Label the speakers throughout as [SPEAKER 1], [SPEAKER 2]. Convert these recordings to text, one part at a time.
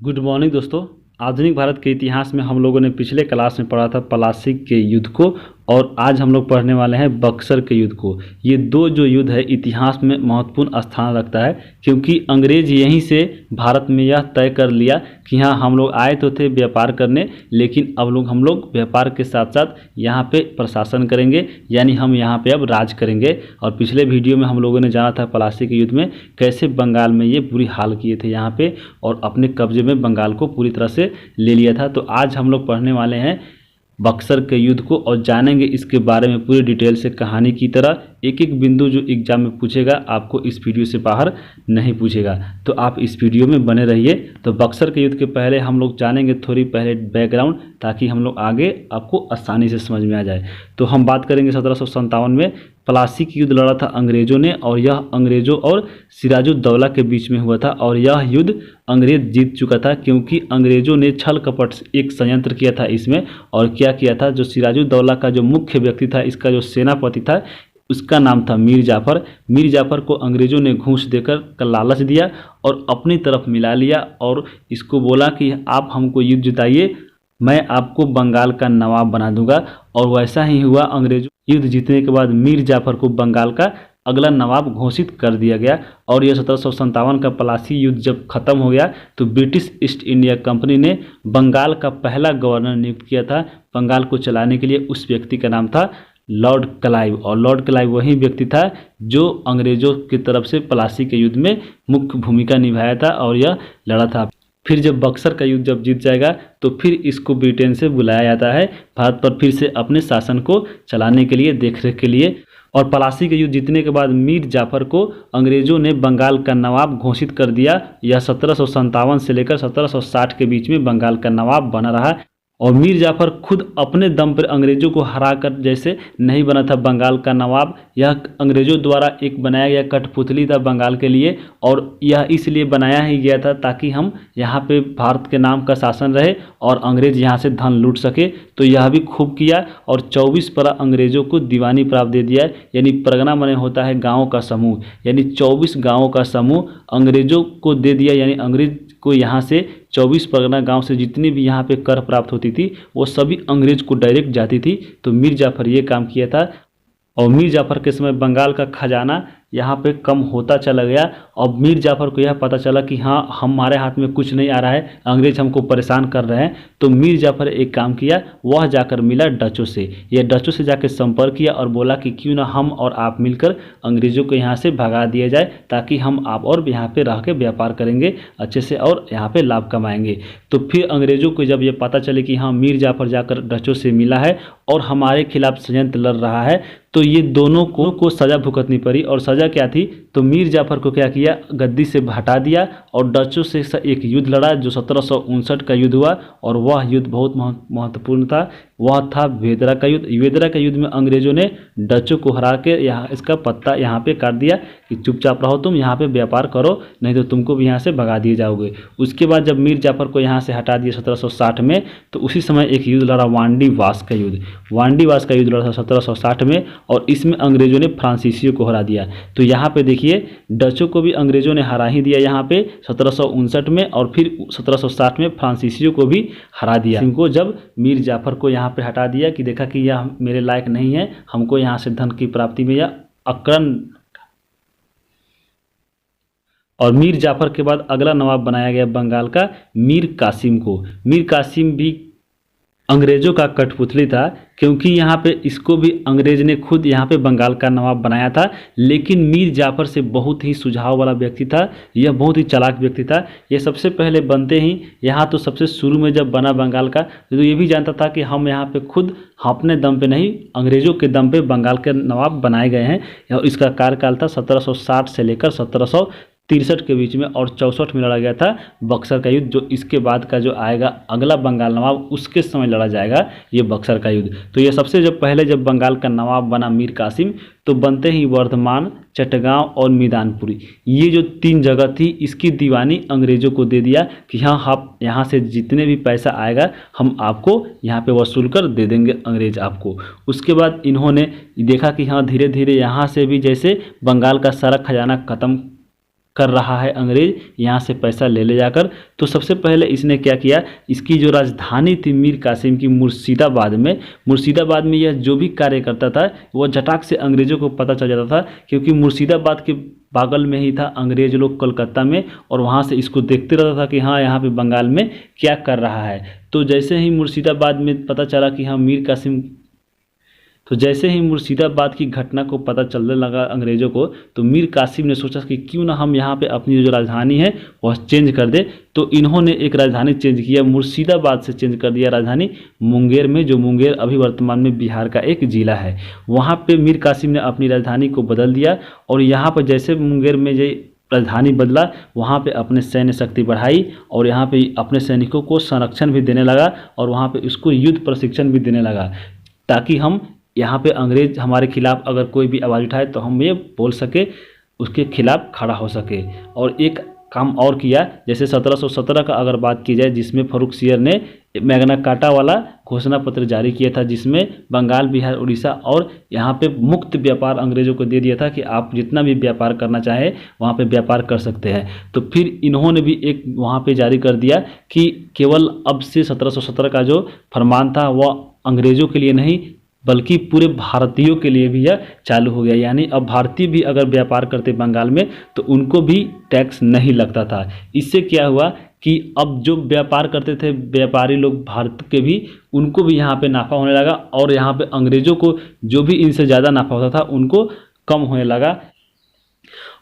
[SPEAKER 1] Good morning दोस्तों। आधुनिक भारत के इतिहास में हम लोगों ने पिछले क्लास में पढ़ा था प्लासी के युद्ध को, और आज हम लोग पढ़ने वाले हैं बक्सर के युद्ध को। ये दो जो युद्ध है इतिहास में महत्वपूर्ण स्थान रखता है, क्योंकि अंग्रेज यहीं से भारत में यह तय कर लिया कि हाँ, हम लोग आए तो थे व्यापार करने, लेकिन अब हम लोग व्यापार के साथ साथ यहाँ पे प्रशासन करेंगे, यानी हम यहाँ पे अब राज करेंगे। और पिछले वीडियो में हम लोगों ने जाना था प्लासी के युद्ध में कैसे बंगाल में ये बुरी हाल किए थे यहाँ पे, और अपने कब्जे में बंगाल को पूरी तरह से ले लिया था। तो आज हम लोग पढ़ने वाले हैं बक्सर के युद्ध को और जानेंगे इसके बारे में पूरी डिटेल से, कहानी की तरह। एक एक बिंदु जो एग्जाम में पूछेगा आपको इस वीडियो से बाहर नहीं पूछेगा, तो आप इस वीडियो में बने रहिए। तो बक्सर के युद्ध के पहले हम लोग जानेंगे थोड़ी पहले बैकग्राउंड, ताकि हम लोग आगे आपको आसानी से समझ में आ जाए। तो हम बात करेंगे 1757 में प्लासी की युद्ध लड़ा था अंग्रेज़ों ने, और यह अंग्रेज़ों और सिराजुद्दौला के बीच में हुआ था। और यह युद्ध अंग्रेज जीत चुका था, क्योंकि अंग्रेज़ों ने छल कपट एक संयंत्र किया था इसमें। और क्या किया था, जो सिराजुद्दौला का जो मुख्य व्यक्ति था, इसका जो सेनापति था, उसका नाम था मीर जाफ़र। मीर जाफ़र को अंग्रेज़ों ने घूस देकर लालच दिया और अपनी तरफ मिला लिया, और इसको बोला कि आप हमको युद्ध जिताइए, मैं आपको बंगाल का नवाब बना दूंगा। और वैसा ही हुआ। अंग्रेजों युद्ध जीतने के बाद मीर जाफ़र को बंगाल का अगला नवाब घोषित कर दिया गया। और यह 1757 का प्लासी युद्ध जब खत्म हो गया तो ब्रिटिश ईस्ट इंडिया कंपनी ने बंगाल का पहला गवर्नर नियुक्त किया था बंगाल को चलाने के लिए। उस व्यक्ति का नाम था लॉर्ड क्लाइव, और लॉर्ड क्लाइव वही व्यक्ति था जो अंग्रेज़ों की तरफ से प्लासी के युद्ध में मुख्य भूमिका निभाया था और यह लड़ा था। फिर जब बक्सर का युद्ध जब जीत जाएगा तो फिर इसको ब्रिटेन से बुलाया जाता है भारत पर फिर से अपने शासन को चलाने के लिए, देखरेख के लिए। और प्लासी के युद्ध जीतने के बाद मीर जाफ़र को अंग्रेज़ों ने बंगाल का नवाब घोषित कर दिया। यह 1757 से लेकर 1760 के बीच में बंगाल का नवाब बना रहा। और मीर जाफ़र खुद अपने दम पर अंग्रेज़ों को हराकर जैसे नहीं बना था बंगाल का नवाब, यह अंग्रेज़ों द्वारा एक बनाया गया कठपुतली था बंगाल के लिए। और यह इसलिए बनाया ही गया था ताकि हम यहाँ पे भारत के नाम का शासन रहे और अंग्रेज़ यहाँ से धन लूट सके। तो यह भी खूब किया और 24 परगना अंग्रेज़ों को दीवानी प्राप्त दे दिया। यानी परगना माने होता है गाँव का समूह, यानी 24 गाँवों का समूह अंग्रेज़ों को दे दिया। यानी अंग्रेज़ को यहाँ से 24 परगना गांव से जितनी भी यहाँ पे कर प्राप्त होती थी वो सभी अंग्रेज को डायरेक्ट जाती थी। तो मीर जाफ़र ये काम किया था। और मीर जाफ़र के समय बंगाल का खजाना यहाँ पे कम होता चला गया। और मीर जाफ़र को यह पता चला कि हाँ, हमारे हाथ में कुछ नहीं आ रहा है, अंग्रेज हमको परेशान कर रहे हैं। तो मीर जाफ़र एक काम किया, वह जाकर मिला डचों से। यह डचों से जाकर संपर्क किया और बोला कि क्यों ना हम और आप मिलकर अंग्रेज़ों को यहाँ से भगा दिया जाए, ताकि हम आप और यहाँ पे रह के व्यापार करेंगे अच्छे से और यहाँ पे लाभ कमाएंगे। तो फिर अंग्रेज़ों को जब ये पता चले कि हाँ, मीर जाफ़र जाकर डचों से मिला है और हमारे खिलाफ षड्यंत्र लड़ रहा है, तो ये दोनों को सज़ा भुगतनी पड़ी। और सज़ा क्या थी, तो मीर जाफ़र को क्या किया, गद्दी से हटा दिया और डचों से एक युद्ध लड़ा जो 1759 का युद्ध हुआ। और वह युद्ध बहुत महत्वपूर्ण था, वह था वेदरा का युद्ध। वेदरा के युद्ध में अंग्रेज़ों ने डचों को हरा के यहाँ इसका पत्ता यहाँ पे काट दिया कि चुपचाप रहो, तुम यहाँ पे व्यापार करो, नहीं तो तुमको भी यहाँ से भगा दिए जाओगे। उसके बाद जब मीर जाफ़र को यहाँ से हटा दिया 1760 में, तो उसी समय एक युद्ध लड़ा वांडीवास का युद्ध। वांडीवास का युद्ध लड़ा था 1760 में, और इसमें अंग्रेज़ों ने फ्रांसीसियों को हरा दिया। तो यहाँ पे देखिए, डचों को भी अंग्रेज़ों ने हरा ही दिया यहाँ पे 1759 में, और फिर 1760 में फ्रांसीसियों को भी हरा दिया। इनको जब मीर जाफ़र को यहाँ पे हटा दिया कि देखा कि यह मेरे लायक नहीं है, हमको यहाँ से धन की प्राप्ति में यह अकरण। और मीर जाफ़र के बाद अगला नवाब बनाया गया बंगाल का मीर कासिम को। मीर कासिम भी अंग्रेज़ों का कठपुतली था, क्योंकि यहाँ पे इसको भी अंग्रेज़ ने खुद यहाँ पे बंगाल का नवाब बनाया था। लेकिन मीर जाफ़र से बहुत ही सुझाव वाला व्यक्ति था, यह बहुत ही चालाक व्यक्ति था। यह सबसे पहले बनते ही यहाँ तो सबसे शुरू में जब बना बंगाल का, तो ये भी जानता था कि हम यहाँ पे खुद अपने दम पे नहीं, अंग्रेज़ों के दम पे बंगाल के नवाब बनाए गए हैं। और इसका कार्यकाल था 1760 से लेकर 1763 के बीच में, और 64 में लड़ा गया था बक्सर का युद्ध। जो इसके बाद का जो आएगा अगला बंगाल नवाब, उसके समय लड़ा जाएगा ये बक्सर का युद्ध। तो ये सबसे जब पहले जब बंगाल का नवाब बना मीर कासिम, तो बनते ही वर्धमान, चटगांव और मैदानपुरी, ये जो 3 जगह थी, इसकी दीवानी अंग्रेज़ों को दे दिया कि हाँ, आप यहाँ से जितने भी पैसा आएगा हम आपको यहाँ पे वसूल कर दे देंगे अंग्रेज़ आपको। उसके बाद इन्होंने देखा कि हाँ, धीरे धीरे यहाँ से भी जैसे बंगाल का सारा खजाना ख़त्म कर रहा है अंग्रेज यहाँ से पैसा ले ले जाकर। तो सबसे पहले इसने क्या किया, इसकी जो राजधानी थी मीर कासिम की मुर्शिदाबाद में यह जो भी कार्य करता था वह झटाक से अंग्रेज़ों को पता चल जाता था, क्योंकि मुर्शिदाबाद के बगल में ही था अंग्रेज लोग कलकत्ता में, और वहाँ से इसको देखते रहता था कि हाँ यहाँ पे बंगाल में क्या कर रहा है। तो जैसे ही मुर्शिदाबाद में पता चला कि हाँ जैसे ही मुर्शिदाबाद की घटना को पता चलने लगा अंग्रेज़ों को, तो मीर कासिम ने सोचा कि क्यों ना हम यहाँ पे अपनी जो राजधानी है वह चेंज कर दे। तो इन्होंने एक राजधानी चेंज किया, मुर्शिदाबाद से चेंज कर दिया राजधानी मुंगेर में, जो मुंगेर अभी वर्तमान में बिहार का एक ज़िला है। वहाँ पे मीर कासिम ने अपनी राजधानी को बदल दिया, और यहाँ पर जैसे मुंगेर में जो राजधानी बदला वहाँ पे अपने सैन्य शक्ति बढ़ाई, और यहाँ पे अपने सैनिकों को संरक्षण भी देने लगा, और वहाँ पे उसको युद्ध प्रशिक्षण भी देने लगा, ताकि हम यहाँ पे अंग्रेज हमारे खिलाफ अगर कोई भी आवाज़ उठाए तो हम ये बोल सके, उसके खिलाफ खड़ा हो सके। और एक काम और किया, जैसे 1717 का अगर बात की जाए, जिसमें फर्रुखसियर ने मैग्ना कार्टा वाला घोषणा पत्र जारी किया था, जिसमें बंगाल, बिहार, उड़ीसा और यहाँ पे मुक्त व्यापार अंग्रेज़ों को दे दिया था कि आप जितना भी व्यापार करना चाहें वहाँ पे व्यापार कर सकते हैं। तो फिर इन्होंने भी एक वहाँ पे जारी कर दिया कि केवल अब से 1717 का जो फरमान था वह अंग्रेज़ों के लिए नहीं बल्कि पूरे भारतीयों के लिए भी यह चालू हो गया। यानी अब भारतीय भी अगर व्यापार करते बंगाल में तो उनको भी टैक्स नहीं लगता था। इससे क्या हुआ कि अब जो व्यापार करते थे व्यापारी लोग भारत के भी, उनको भी यहाँ पे नाफ़ा होने लगा, और यहाँ पे अंग्रेज़ों को जो भी इनसे ज़्यादा नाफ़ा होता था उनको कम होने लगा।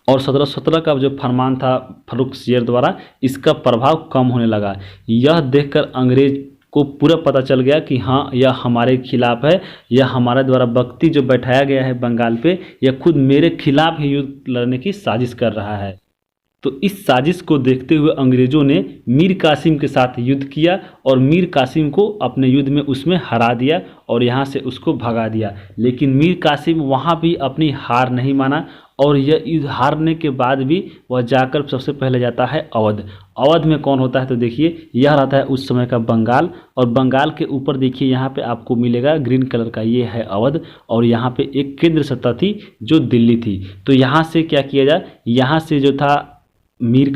[SPEAKER 1] और 1717 का जो फरमान था फर्रुखसियर द्वारा, इसका प्रभाव कम होने लगा। यह देखकर अंग्रेज को पूरा पता चल गया कि हाँ यह हमारे खिलाफ है, यह हमारे द्वारा व्यक्ति जो बैठाया गया है बंगाल पे, यह खुद मेरे खिलाफ ही युद्ध लड़ने की साजिश कर रहा है। तो इस साजिश को देखते हुए अंग्रेज़ों ने मीर कासिम के साथ युद्ध किया, और मीर कासिम को अपने युद्ध में उसमें हरा दिया और यहाँ से उसको भगा दिया। लेकिन मीर कासिम वहाँ भी अपनी हार नहीं माना, और यह हारने के बाद भी वह जाकर सबसे पहले जाता है अवध। अवध में कौन होता है तो देखिए, यह रहता है उस समय का बंगाल, और बंगाल के ऊपर देखिए यहाँ पे आपको मिलेगा ग्रीन कलर का, ये है अवध, और यहाँ पे एक केंद्र सत्ता थी जो दिल्ली थी। तो यहाँ से क्या किया जाए, यहाँ से जो था मीर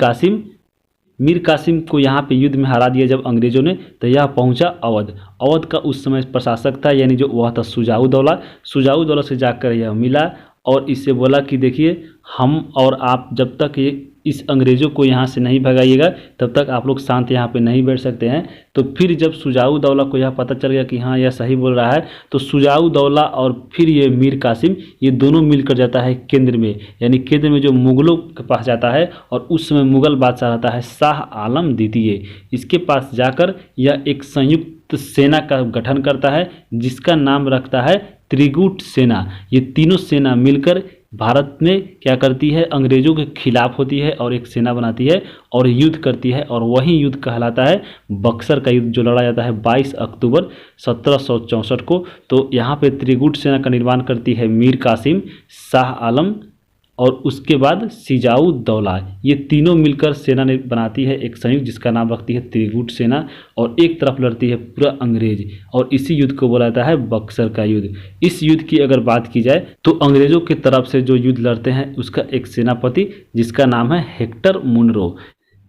[SPEAKER 1] कासिम को यहाँ पे युद्ध में हरा दिया जब अंग्रेज़ों ने, तो यह पहुँचा अवध। अवध का उस समय प्रशासक था, यानी जो वह था शुजाऊ दौला से जाकर यह मिला और इससे बोला कि देखिए हम और आप जब तक ये इस अंग्रेज़ों को यहाँ से नहीं भगाइएगा तब तक आप लोग शांत यहाँ पे नहीं बैठ सकते हैं। तो फिर जब शुजाऊ दौला को यह पता चल गया कि हाँ यह सही बोल रहा है, तो शुजाऊ दौला और फिर ये मीर कासिम, ये दोनों मिलकर जाता है केंद्र में, यानी केंद्र में जो मुग़लों के पास जाता है, और उस समय मुग़ल बादशाह रहता है शाह आलम द्वितीय। इसके पास जाकर यह एक संयुक्त सेना का गठन करता है जिसका नाम रखता है त्रिगुट सेना। ये तीनों सेना मिलकर भारत में क्या करती है, अंग्रेज़ों के खिलाफ होती है और एक सेना बनाती है और युद्ध करती है, और वही युद्ध कहलाता है बक्सर का युद्ध, जो लड़ा जाता है 22 अक्टूबर 1764 को। तो यहाँ पे त्रिगुट सेना का निर्माण करती है मीर कासिम, शाह आलम और उसके बाद शुजाऊ दौला। ये तीनों मिलकर सेना ने बनाती है एक संयुक्त जिसका नाम रखती है त्रिगुट सेना, और एक तरफ लड़ती है पूरा अंग्रेज, और इसी युद्ध को बोला जाता है बक्सर का युद्ध। इस युद्ध की अगर बात की जाए तो अंग्रेज़ों की तरफ से जो युद्ध लड़ते हैं उसका एक सेनापति जिसका नाम है हेक्टर मुनरो।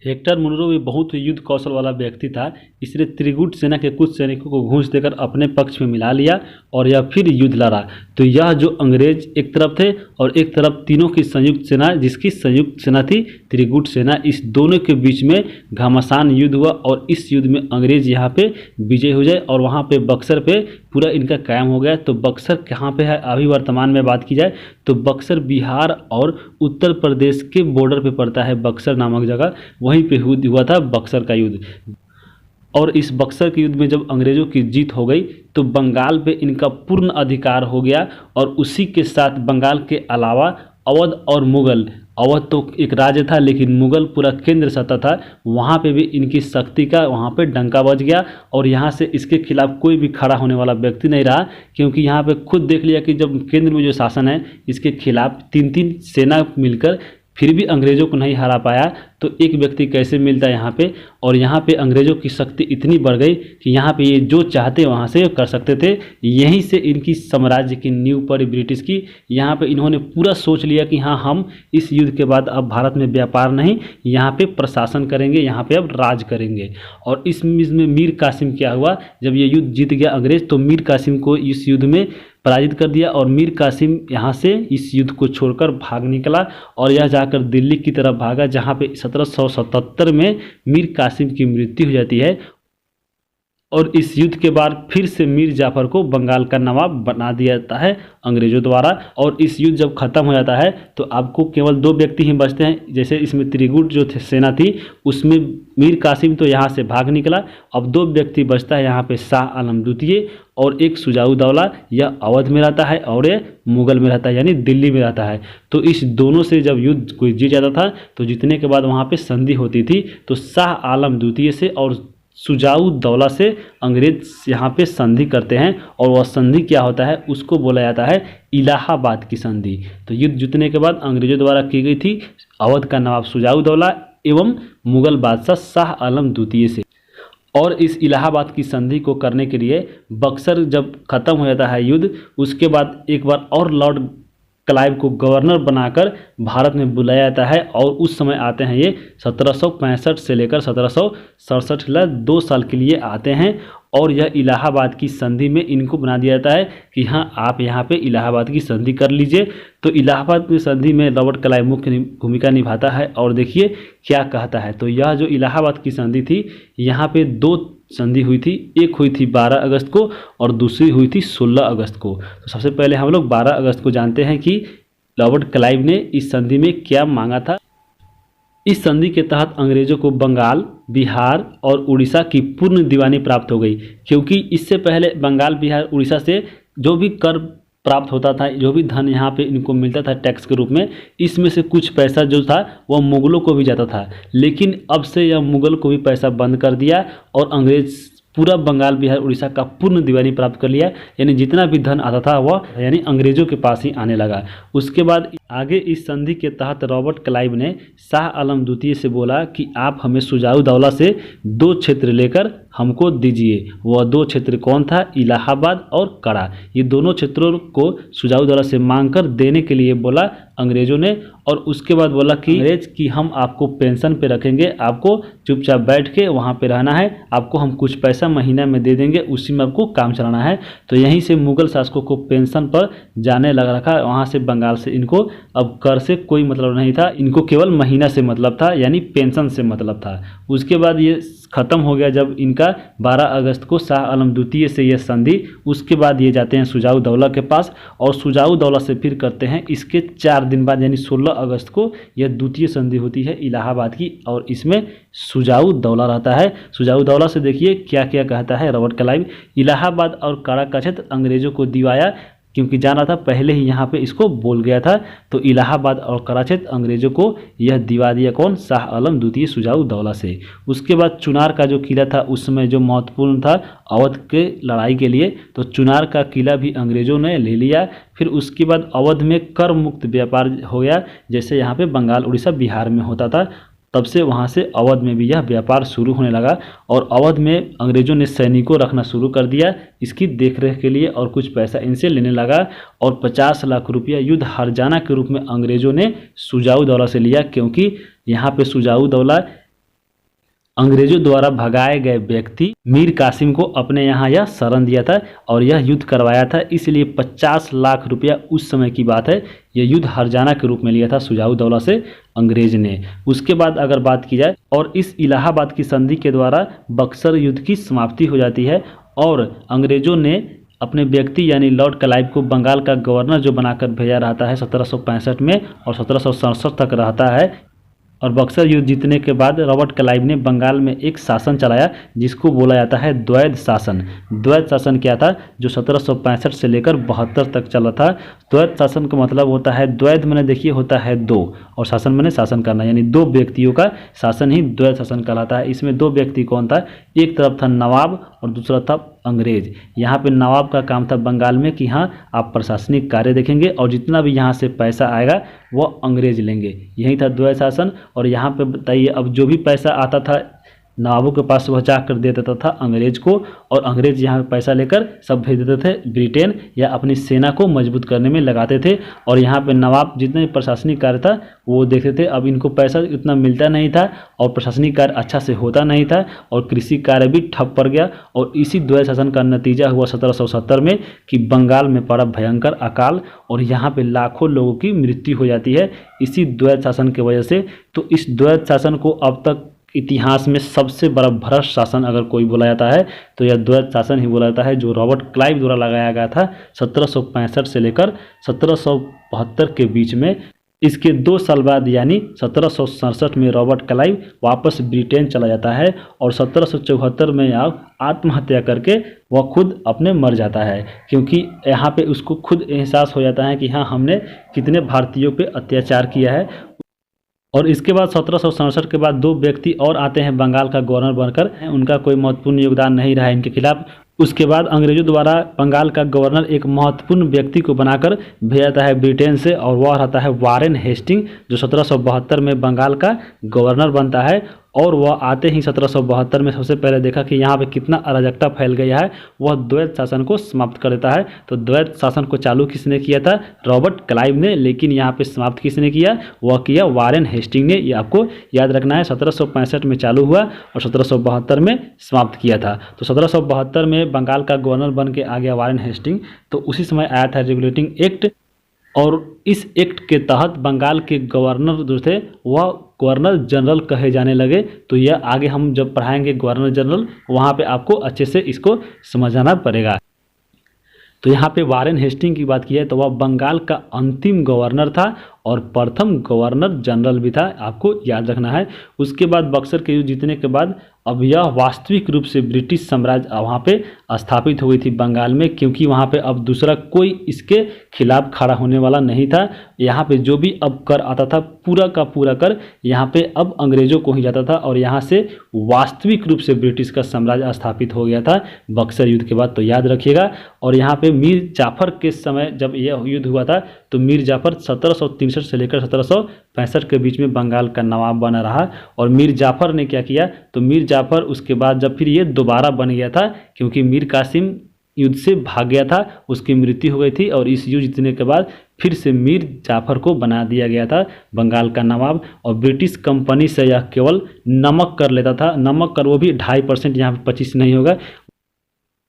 [SPEAKER 1] हेक्टर मुनरो भी बहुत युद्ध कौशल वाला व्यक्ति था, इसने त्रिगुट सेना के कुछ सैनिकों को घूंस देकर अपने पक्ष में मिला लिया और यह फिर युद्ध लड़ा। तो यह जो अंग्रेज एक तरफ थे और एक तरफ तीनों की संयुक्त सेना, जिसकी संयुक्त सेना थी त्रिगुट सेना, इस दोनों के बीच में घमासान युद्ध हुआ और इस युद्ध में अंग्रेज यहाँ पे विजय हो जाए और वहाँ पे बक्सर पे पूरा इनका कायम हो गया। तो बक्सर कहाँ पे है अभी वर्तमान में बात की जाए तो बक्सर बिहार और उत्तर प्रदेश के बॉर्डर पे पड़ता है, बक्सर नामक जगह, वहीं पे हुआ था बक्सर का युद्ध। और इस बक्सर के युद्ध में जब अंग्रेज़ों की जीत हो गई तो बंगाल पे इनका पूर्ण अधिकार हो गया, और उसी के साथ बंगाल के अलावा अवध और मुग़ल, अवध तो एक राज्य था लेकिन मुग़ल पूरा केंद्र सत्ता था, वहाँ पे भी इनकी शक्ति का वहाँ पे डंका बज गया और यहाँ से इसके खिलाफ कोई भी खड़ा होने वाला व्यक्ति नहीं रहा, क्योंकि यहाँ पे खुद देख लिया कि जब केंद्र में जो शासन है इसके खिलाफ तीन तीन सेना मिलकर फिर भी अंग्रेज़ों को नहीं हरा पाया, तो एक व्यक्ति कैसे मिलता है यहाँ पे, और यहाँ पे अंग्रेज़ों की शक्ति इतनी बढ़ गई कि यहाँ पे ये जो चाहते वहाँ से कर सकते थे। यहीं से इनकी साम्राज्य की नींव पड़ी ब्रिटिश की। यहाँ पे इन्होंने पूरा सोच लिया कि हाँ, हम इस युद्ध के बाद अब भारत में व्यापार नहीं, यहाँ पे प्रशासन करेंगे, यहाँ पे अब राज करेंगे। और इसमें मीर कासिम क्या हुआ, जब ये युद्ध जीत गया अंग्रेज़, तो मीर कासिम को इस युद्ध में पराजित कर दिया और मीर कासिम यहाँ से इस युद्ध को छोड़कर भाग निकला और यह जाकर दिल्ली की तरफ भागा, जहाँ पे 1777 में मीर कासिम की मृत्यु हो जाती है। और इस युद्ध के बाद फिर से मीर जाफर को बंगाल का नवाब बना दिया जाता है अंग्रेज़ों द्वारा। और इस युद्ध जब खत्म हो जाता है तो आपको केवल 2 व्यक्ति ही बचते हैं। जैसे इसमें त्रिगुट जो सेना थी उसमें मीर कासिम तो यहाँ से भाग निकला, अब 2 व्यक्ति बचता है यहाँ पे, शाह आलम द्वितीय और एक सुजाउद्दौला। यह अवध में रहता है और ये मुगल में रहता है, यानी दिल्ली में रहता है। तो इस दोनों से जब युद्ध कोई जीत जाता था तो जीतने के बाद वहाँ पे संधि होती थी। तो शाह आलम द्वितीय से और सुजाउद्दौला से अंग्रेज यहाँ पे संधि करते हैं और वह संधि क्या होता है उसको बोला जाता है इलाहाबाद की संधि। तो युद्ध जीतने के बाद अंग्रेजों द्वारा की गई थी अवध का नवाब सुजाउद्दौला एवं मुगल बादशाह शाह आलम द्वितीय से। और इस इलाहाबाद की संधि को करने के लिए बक्सर जब खत्म हो जाता है युद्ध, उसके बाद एक बार और लॉर्ड क्लाइव को गवर्नर बनाकर भारत में बुलाया जाता है। और उस समय आते हैं ये 1765 से लेकर 1767 तक 2 साल के लिए आते हैं। और यह इलाहाबाद की संधि में इनको बना दिया जाता है कि हाँ, आप यहाँ पे इलाहाबाद की संधि कर लीजिए। तो इलाहाबाद की संधि में रॉबर्ट क्लाइव मुख्य भूमिका निभाता है और देखिए क्या कहता है। तो यह जो इलाहाबाद की संधि थी, यहाँ पे 2 संधि हुई थी, एक हुई थी 12 अगस्त को और दूसरी हुई थी 16 अगस्त को। तो सबसे पहले हम लोग 12 अगस्त को जानते हैं कि रॉबर्ट क्लाइव ने इस संधि में क्या मांगा था। इस संधि के तहत अंग्रेजों को बंगाल, बिहार और उड़ीसा की पूर्ण दीवानी प्राप्त हो गई, क्योंकि इससे पहले बंगाल, बिहार, उड़ीसा से जो भी कर प्राप्त होता था, जो भी धन यहाँ पे इनको मिलता था टैक्स के रूप में, इसमें से कुछ पैसा जो था वह मुगलों को भी जाता था। लेकिन अब से यह मुगल को भी पैसा बंद कर दिया और अंग्रेज पूरा बंगाल, बिहार, उड़ीसा का पूर्ण दीवानी प्राप्त कर लिया, यानी जितना भी धन आता था वह यानी अंग्रेजों के पास ही आने लगा। उसके बाद आगे इस संधि के तहत रॉबर्ट क्लाइव ने शाह आलम द्वितीय से बोला कि आप हमें सुजाउद्दौला से 2 क्षेत्र लेकर हमको दीजिए। वह 2 क्षेत्र कौन था? इलाहाबाद और कड़ा। ये दोनों क्षेत्रों को सुजाउद्दौला से मांगकर देने के लिए बोला अंग्रेजों ने। और उसके बाद बोला कि अंग्रेज कि हम आपको पेंशन पे रखेंगे, आपको चुपचाप बैठ के वहाँ पे रहना है, आपको हम कुछ पैसा महीना में दे देंगे, उसी में आपको काम चलाना है। तो यहीं से मुगल शासकों को पेंशन पर जाने लगा रखा। वहाँ से बंगाल से इनको अब कर से कोई मतलब नहीं था, इनको केवल महीना से मतलब था, यानी पेंशन से मतलब था। उसके बाद ये ख़त्म हो गया जब इनका 12 अगस्त को शाह आलम द्वितीय से यह संधि। उसके बाद ये जाते हैं सुजाउद्दौला के पास और सुजाउद्दौला से फिर करते हैं इसके 4 दिन बाद यानी 16 अगस्त को यह द्वितीय संधि होती है इलाहाबाद की, और इसमें सुजाउद्दौला रहता है। सुजाउद्दौला से देखिए क्या क्या कहता है रॉबर्ट क्लाइव। इलाहाबाद और कड़ा का क्षेत्र अंग्रेजों को दिवाया, क्योंकि जाना था पहले ही यहाँ पे इसको बोल गया था। तो इलाहाबाद और कड़ा क्षेत्र अंग्रेजों को यह दिवा दिया कौन? शाह आलम द्वितीय सुजाउद्दौला से। उसके बाद चुनार का जो किला था उस समय जो महत्वपूर्ण था अवध के लड़ाई के लिए, तो चुनार का किला भी अंग्रेजों ने ले लिया। फिर उसके बाद अवध में कर मुक्त व्यापार हो गया, जैसे यहाँ पे बंगाल, उड़ीसा, बिहार में होता था। तब से वहाँ से अवध में भी यह व्यापार शुरू होने लगा और अवध में अंग्रेजों ने सैनिकों रखना शुरू कर दिया इसकी देखरेख के लिए और कुछ पैसा इनसे लेने लगा। और 50 लाख रुपया युद्ध हर्जाना के रूप में अंग्रेजों ने सुजाउद्दौला से लिया, क्योंकि यहाँ पे सुजाउद्दौला अंग्रेजों द्वारा भगाए गए व्यक्ति मीर कासिम को अपने यहाँ यह शरण दिया था और यह युद्ध करवाया था, इसलिए 50 लाख रुपया उस समय की बात है यह युद्ध हर्जाना के रूप में लिया था सुजाउद्दौला से अंग्रेज ने। उसके बाद अगर बात की जाए और इस इलाहाबाद की संधि के द्वारा बक्सर युद्ध की समाप्ति हो जाती है और अंग्रेजों ने अपने व्यक्ति यानी लॉर्ड क्लाइव को बंगाल का गवर्नर जो बनाकर भेजा रहता है 1765 में और 1767 तक रहता है। और बक्सर युद्ध जीतने के बाद रॉबर्ट क्लाइव ने बंगाल में एक शासन चलाया जिसको बोला जाता है द्वैध शासन। द्वैध शासन क्या था? जो 1765 से लेकर 72 तक चला था। द्वैध शासन का मतलब होता है, द्वैध मैंने देखिए होता है 2 और शासन मैंने शासन करना, यानी 2 व्यक्तियों का शासन ही द्वैध शासन कहलाता है। इसमें 2 व्यक्ति कौन था? एक तरफ था नवाब और दूसरा था अंग्रेज। यहाँ पे नवाब का काम था बंगाल में कि हाँ आप प्रशासनिक कार्य देखेंगे और जितना भी यहाँ से पैसा आएगा वह अंग्रेज लेंगे। यही था द्वैत शासन। और यहाँ पे बताइए, अब जो भी पैसा आता था नवाबों के पास वह जाकर दे देता था अंग्रेज को, और अंग्रेज यहाँ पे पैसा लेकर सब भेज देते थे ब्रिटेन या अपनी सेना को मजबूत करने में लगाते थे। और यहाँ पे नवाब जितने भी प्रशासनिक कार्य था वो देखते थे। अब इनको पैसा उतना मिलता नहीं था और प्रशासनिक कार्य अच्छा से होता नहीं था और कृषि कार्य भी ठप पड़ गया। और इसी द्वैत शासन का नतीजा हुआ 1770 में कि बंगाल में पड़ा भयंकर अकाल और यहाँ पे लाखों लोगों की मृत्यु हो जाती है इसी द्वैत शासन की वजह से। तो इस द्वैत शासन को अब तक इतिहास में सबसे बड़ा भ्रष्ट शासन अगर कोई बोला जाता है तो यह द्वैत शासन ही बोला जाता है, जो रॉबर्ट क्लाइव द्वारा लगाया गया था 1765 से लेकर 1772 के बीच में। इसके 2 साल बाद यानी 1767 में रॉबर्ट क्लाइव वापस ब्रिटेन चला जाता है और 1774 में आत्महत्या करके वह खुद अपने मर जाता है, क्योंकि यहाँ पे उसको खुद एहसास हो जाता है कि हाँ हमने कितने भारतीयों पे अत्याचार किया है। और इसके बाद 1767 के बाद 2 व्यक्ति और आते हैं बंगाल का गवर्नर बनकर, उनका कोई महत्वपूर्ण योगदान नहीं रहा इनके खिलाफ। उसके बाद अंग्रेजों द्वारा बंगाल का गवर्नर एक महत्वपूर्ण व्यक्ति को बनाकर भेजा जाता है ब्रिटेन से और वह रहता है वारेन हेस्टिंग, जो 1772 में बंगाल का गवर्नर बनता है। और वह आते ही 1772 में सबसे पहले देखा कि यहाँ पे कितना अराजकता फैल गया है, वह द्वैत शासन को समाप्त कर देता है। तो द्वैत शासन को चालू किसने किया था? रॉबर्ट क्लाइव ने। लेकिन यहाँ पे समाप्त किसने किया? वह किया वारेन हेस्टिंग ने। ये आपको याद रखना है। 1765 में चालू हुआ और 1772 में समाप्त किया था। तो 1772 में बंगाल का गवर्नर बन के आ गया वारेन हेस्टिंग। तो उसी समय आया था रेगुलेटिंग एक्ट और इस एक्ट के तहत बंगाल के गवर्नर जो थे वह गवर्नर जनरल कहे जाने लगे। तो यह आगे हम जब पढ़ाएंगे गवर्नर जनरल, वहाँ पे आपको अच्छे से इसको समझाना पड़ेगा। तो यहाँ पे वारेन हेस्टिंग की बात की है तो वह बंगाल का अंतिम गवर्नर था और प्रथम गवर्नर जनरल भी था, आपको याद रखना है। उसके बाद बक्सर के युद्ध जीतने के बाद अब यह वास्तविक रूप से ब्रिटिश साम्राज्य वहाँ पे स्थापित हो गई थी बंगाल में, क्योंकि वहाँ पे अब दूसरा कोई इसके खिलाफ खड़ा होने वाला नहीं था। यहाँ पे जो भी अब कर आता था पूरा का पूरा कर यहाँ पे अब अंग्रेजों को ही जाता था और यहाँ से वास्तविक रूप से ब्रिटिश का साम्राज्य स्थापित हो गया था बक्सर युद्ध के बाद। तो याद रखिएगा। और यहाँ पे मीर जाफर के समय जब यह युद्ध हुआ था तो मीर जाफर 1763 से लेकर 1765 के बीच में बंगाल का नवाब बना रहा। और मीर जाफर ने क्या किया? तो मीर जाफर उसके बाद जब फिर ये दोबारा बन गया था, क्योंकि मीर कासिम युद्ध से भाग गया था, उसकी मृत्यु हो गई थी और इस युद्ध जीतने के बाद फिर से मीर जाफर को बना दिया गया था बंगाल का नवाब। और ब्रिटिश कंपनी से यह केवल नमक कर लेता था, नमक कर वो भी 2.5%, यहाँ पे 25 नहीं होगा।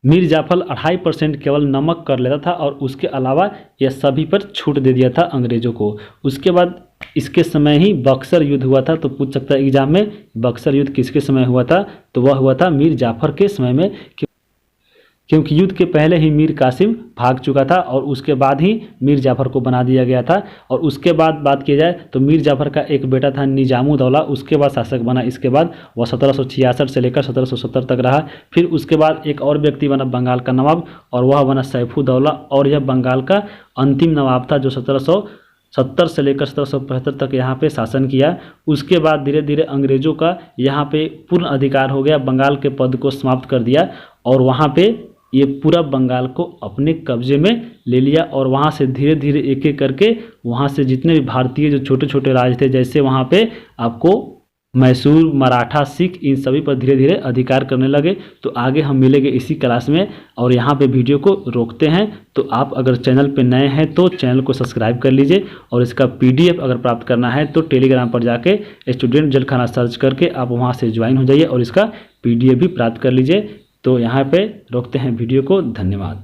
[SPEAKER 1] मीर जाफर 2.5% केवल नमक कर लेता था और उसके अलावा यह सभी पर छूट दे दिया था अंग्रेजों को। उसके बाद इसके समय ही बक्सर युद्ध हुआ था। तो पूछ सकता है एग्जाम में बक्सर युद्ध किसके समय हुआ था? तो वह हुआ था मीर जाफर के समय में, क्योंकि युद्ध के पहले ही मीर कासिम भाग चुका था और उसके बाद ही मीर जाफर को बना दिया गया था। और उसके बाद बात की जाए तो मीर जाफर का एक बेटा था निजामुद्दौला, उसके बाद शासक बना। इसके बाद वह 1766 से लेकर 1770 तक रहा। फिर उसके बाद एक और व्यक्ति बना बंगाल का नवाब और वह बना सैफुद्दौला, और यह बंगाल का अंतिम नवाब था जो 1770 से लेकर 1775 तक यहाँ पे शासन किया। उसके बाद धीरे धीरे अंग्रेजों का यहाँ पे पूर्ण अधिकार हो गया, बंगाल के पद को समाप्त कर दिया और वहाँ पे ये पूरा बंगाल को अपने कब्जे में ले लिया। और वहाँ से धीरे धीरे एक एक करके वहाँ से जितने भी भारतीय जो छोटे छोटे राज थे, जैसे वहाँ पे आपको मैसूर, मराठा, सिख, इन सभी पर धीरे धीरे अधिकार करने लगे। तो आगे हम मिलेंगे इसी क्लास में और यहाँ पे वीडियो को रोकते हैं। तो आप अगर चैनल पे नए हैं तो चैनल को सब्सक्राइब कर लीजिए और इसका PDF अगर प्राप्त करना है तो टेलीग्राम पर जाके स्टूडेंट जलखाना सर्च करके आप वहाँ से ज्वाइन हो जाइए और इसका PDF भी प्राप्त कर लीजिए। तो यहाँ पे रोकते हैं वीडियो को। धन्यवाद।